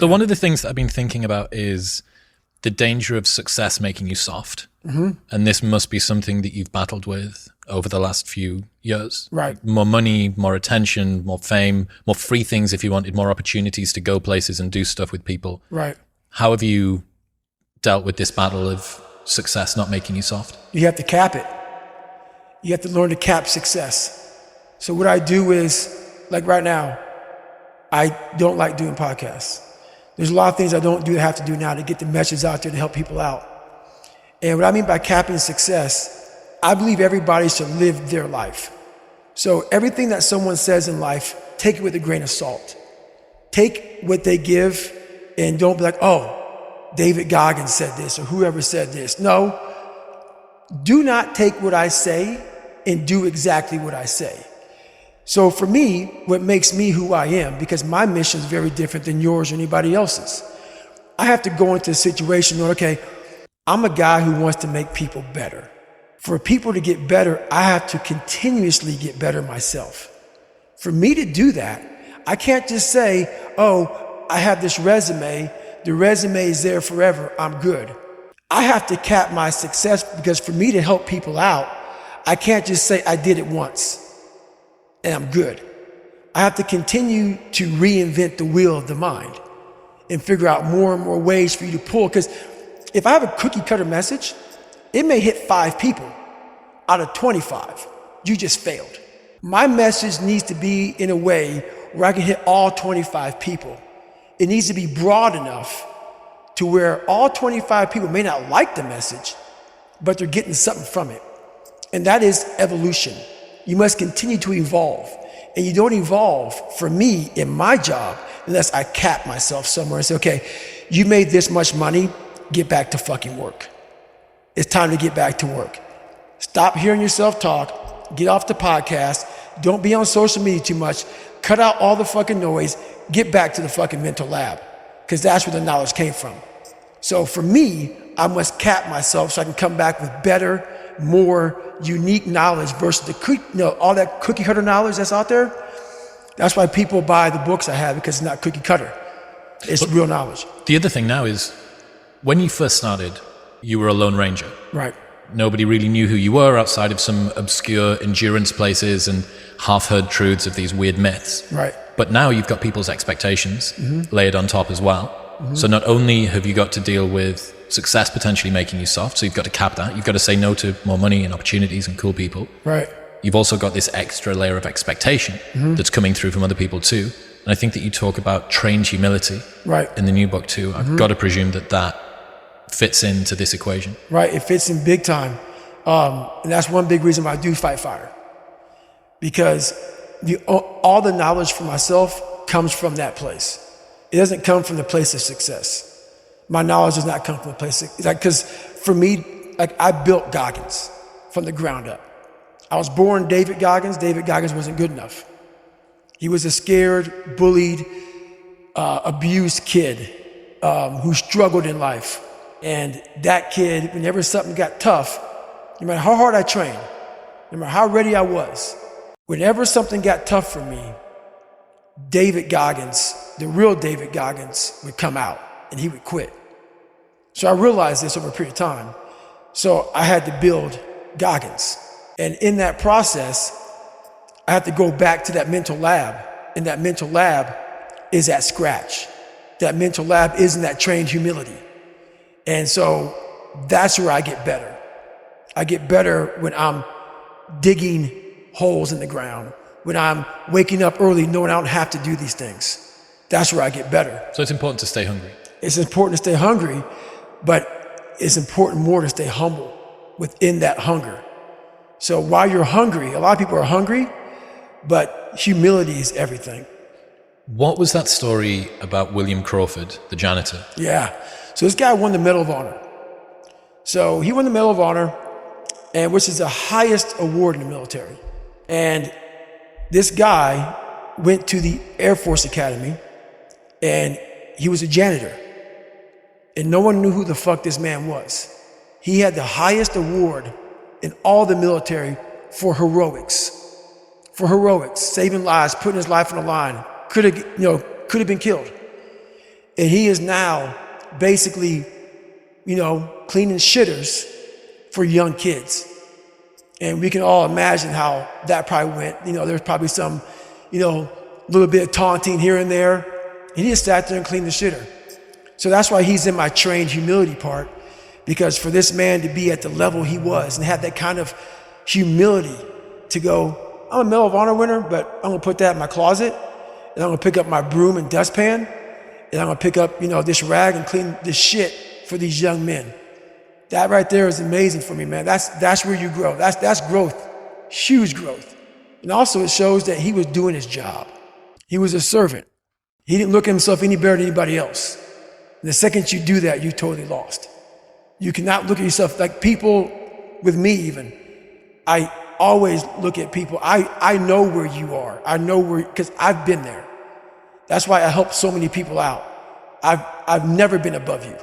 So one of the things that I've been thinking about is the danger of success making you soft. Mm-hmm. And this must be something that you've battled with over the last few years. Right. More money, more attention, more fame, more free things if you wanted, more opportunities to go places and do stuff with people. Right. How have you dealt with this battle of success not making you soft? You have to cap it. You have to learn to cap success. So what I do is, like right now, I don't like doing podcasts. There's a lot of things I don't do that I have to do now to get the message out there to help people out. And what I mean by capping success, I believe everybody should live their life. So everything that someone says in life, take it with a grain of salt. Take what they give and don't be like, oh, David Goggins said this or whoever said this. No, do not take what I say and do exactly what I say. So for me, what makes me who I am, because my mission is very different than yours or anybody else's, I have to go into a situation where, okay, I'm a guy who wants to make people better. For people to get better, I have to continuously get better myself. For me to do that, I can't just say, oh, I have this resume, the resume is there forever, I'm good. I have to cap my success, because for me to help people out, I can't just say I did it once and I'm good. I have to continue to reinvent the wheel of the mind and figure out more and more ways for you to pull. Because if I have a cookie cutter message, it may hit 5 people out of 25. You just failed. My message needs to be in a way where I can hit all 25 people. It needs to be broad enough to where all 25 people may not like the message, but they're getting something from it. And that is evolution. You must continue to evolve. And you don't evolve, for me, in my job, unless I cap myself somewhere and say, okay, you made this much money, get back to fucking work. It's time to get back to work. Stop hearing yourself talk, get off the podcast, don't be on social media too much, cut out all the fucking noise, get back to the fucking mental lab, because that's where the knowledge came from. So for me, I must cap myself so I can come back with better, more unique knowledge versus all that cookie cutter knowledge that's out there. That's why people buy the books I have, because it's not cookie cutter. It's real knowledge. The other thing now is, when you first started, you were a lone ranger. Right. Nobody really knew who you were outside of some obscure endurance places and half-heard truths of these weird myths. Right. But now you've got people's expectations layered on top as well. So not only have you got to deal with success potentially making you soft, so you've got to cap that, you've got to say no to more money and opportunities and cool people. Right. You've also got this extra layer of expectation that's coming through from other people too. And I think that you talk about trained humility in the new book too. I've got to presume that that fits into this equation. Right, it fits in big time. And that's one big reason why I do fight fire. Because all the knowledge for myself comes from that place. It doesn't come from the place of success. My knowledge does not come from the place of, because for me, I built Goggins from the ground up. I was born David Goggins. David Goggins wasn't good enough. He was a scared, bullied, abused kid who struggled in life. And that kid, whenever something got tough, no matter how hard I trained, no matter how ready I was, whenever something got tough for me, David Goggins, the real David Goggins, would come out and he would quit. So I realized this over a period of time. So I had to build Goggins. And in that process, I had to go back to that mental lab. And that mental lab is at scratch. That mental lab is in that trained humility. And so that's where I get better. I get better when I'm digging holes in the ground, when I'm waking up early knowing I don't have to do these things. That's where I get better. So it's important to stay hungry. It's important to stay hungry, but it's important more to stay humble within that hunger. So while you're hungry, a lot of people are hungry, but humility is everything. What was that story about William Crawford, the janitor? Yeah. So this guy won the Medal of Honor. So he won the Medal of Honor, and which is the highest award in the military. And this guy went to the Air Force Academy, and he was a janitor. And no one knew who the fuck this man was. He had the highest award in all the military for heroics. For heroics, saving lives, putting his life on the line. Could have been killed. And he is now basically, cleaning shitters for young kids. And we can all imagine how that probably went. There's probably some, little bit of taunting here and there. And he just sat there and cleaned the shitter. So that's why he's in my trained humility part, because for this man to be at the level he was and have that kind of humility to go, I'm a Medal of Honor winner, but I'm gonna put that in my closet, and I'm gonna pick up my broom and dustpan, and I'm gonna pick up, this rag and clean this shit for these young men. That right there is amazing for me, man. That's where you grow. That's growth, huge growth. And also it shows that he was doing his job. He was a servant. He didn't look at himself any better than anybody else. And the second you do that, you're totally lost. You cannot look at yourself like people with me even. I always look at people. I know where you are. I know where, because I've been there. That's why I help so many people out. I've never been above you.